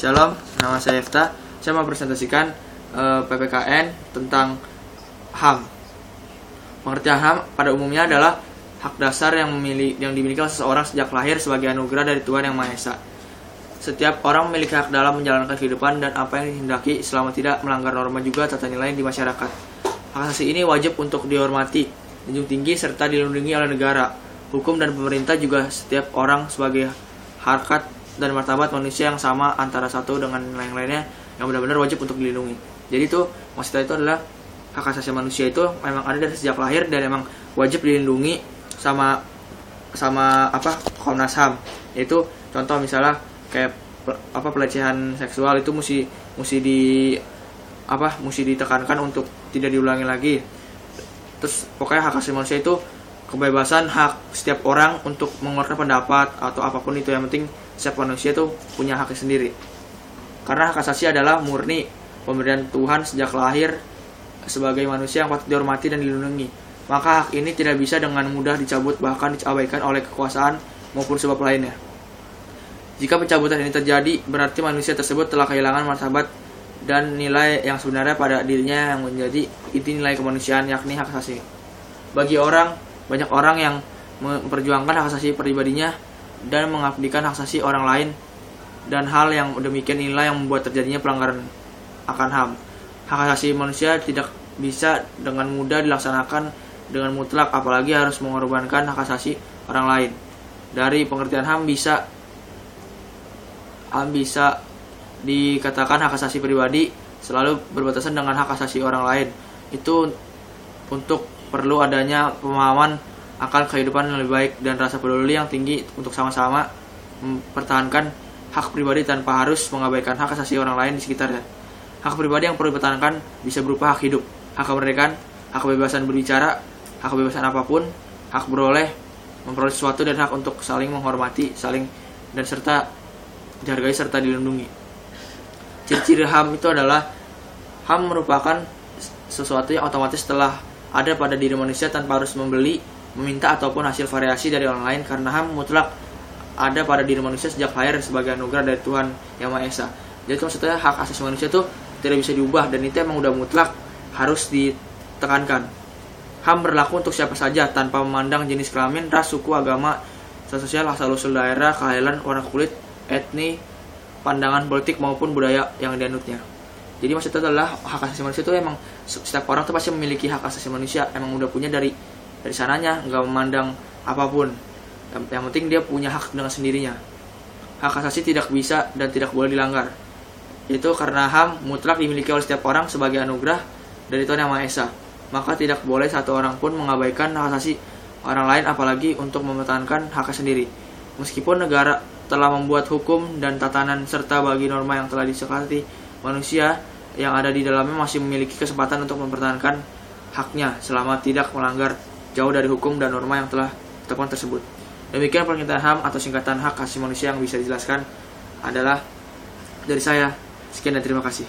Shalom, nama saya Efta. Saya mau presentasikan PPKN tentang HAM. Pengertian HAM pada umumnya adalah hak dasar yang dimiliki oleh seseorang sejak lahir sebagai anugerah dari Tuhan Yang Maha Esa. Setiap orang memiliki hak dalam menjalankan kehidupan dan apa yang dihendaki selama tidak melanggar norma juga tata nilai di masyarakat. Hak asasi ini wajib untuk dihormati, dijunjung tinggi, serta dilindungi oleh negara, hukum, dan pemerintah juga setiap orang sebagai harkat dan martabat manusia yang sama antara satu dengan yang lainnya yang benar-benar wajib untuk dilindungi. Jadi itu maksudnya itu adalah hak asasi manusia itu memang ada dari sejak lahir dan memang wajib dilindungi sama Komnas HAM. Yaitu contoh misalnya kayak pelecehan seksual itu mesti ditekankan untuk tidak diulangi lagi. Terus pokoknya hak asasi manusia itu kebebasan hak setiap orang untuk mengeluarkan pendapat atau apapun itu, yang penting setiap manusia itu punya haknya sendiri. Karena hak asasi adalah murni pemberian Tuhan sejak lahir sebagai manusia yang patut dihormati dan dilindungi. Maka hak ini tidak bisa dengan mudah dicabut, bahkan diabaikan oleh kekuasaan maupun sebab lainnya. Jika pencabutan ini terjadi, berarti manusia tersebut telah kehilangan martabat dan nilai yang sebenarnya pada dirinya yang menjadi inti nilai kemanusiaan, yakni hak asasi. Banyak orang yang memperjuangkan hak asasi pribadinya dan mengabdikan hak asasi orang lain, dan hal yang demikian inilah yang membuat terjadinya pelanggaran akan HAM. Hak asasi manusia tidak bisa dengan mudah dilaksanakan dengan mutlak, apalagi harus mengorbankan hak asasi orang lain. Dari pengertian HAM bisa dikatakan hak asasi pribadi selalu berbatasan dengan hak asasi orang lain. Itu untuk perlu adanya pemahaman akan kehidupan yang lebih baik dan rasa peduli yang tinggi untuk sama-sama mempertahankan hak pribadi tanpa harus mengabaikan hak asasi orang lain di sekitarnya. Hak pribadi yang perlu dipertahankan bisa berupa hak hidup, hak kemerdekaan, hak kebebasan berbicara, hak kebebasan apapun, hak memperoleh sesuatu, dan hak untuk saling menghormati, serta dihargai serta dilindungi. Ciri-ciri HAM itu adalah HAM merupakan sesuatu yang otomatis telah ada pada diri manusia tanpa harus membeli, meminta, ataupun hasil variasi dari orang lain, karena HAM mutlak ada pada diri manusia sejak lahir sebagai anugerah dari Tuhan Yang Maha Esa. Jadi maksudnya hak asasi manusia itu tidak bisa diubah dan itu emang udah mutlak, harus ditekankan. HAM berlaku untuk siapa saja tanpa memandang jenis kelamin, ras, suku, agama, sosial, asal-usul daerah, kelahiran, warna kulit, etni, pandangan politik maupun budaya yang dianutnya. Jadi maksudnya adalah hak asasi manusia itu emang setiap orang tuh pasti memiliki hak asasi manusia, emang udah punya dari sananya, nggak memandang apapun. Yang penting dia punya hak dengan sendirinya. Hak asasi tidak bisa dan tidak boleh dilanggar. Itu karena HAM mutlak dimiliki oleh setiap orang sebagai anugerah dari Tuhan Yang Maha Esa. Maka tidak boleh satu orang pun mengabaikan hak asasi orang lain, apalagi untuk mempertahankan haknya sendiri. Meskipun negara telah membuat hukum dan tatanan serta bagi norma yang telah disepakati, manusia yang ada di dalamnya masih memiliki kesempatan untuk mempertahankan haknya selama tidak melanggar jauh dari hukum dan norma yang telah ditetapkan tersebut. Demikian pengertian HAM atau singkatan hak asasi manusia yang bisa dijelaskan adalah dari saya. Sekian dan terima kasih.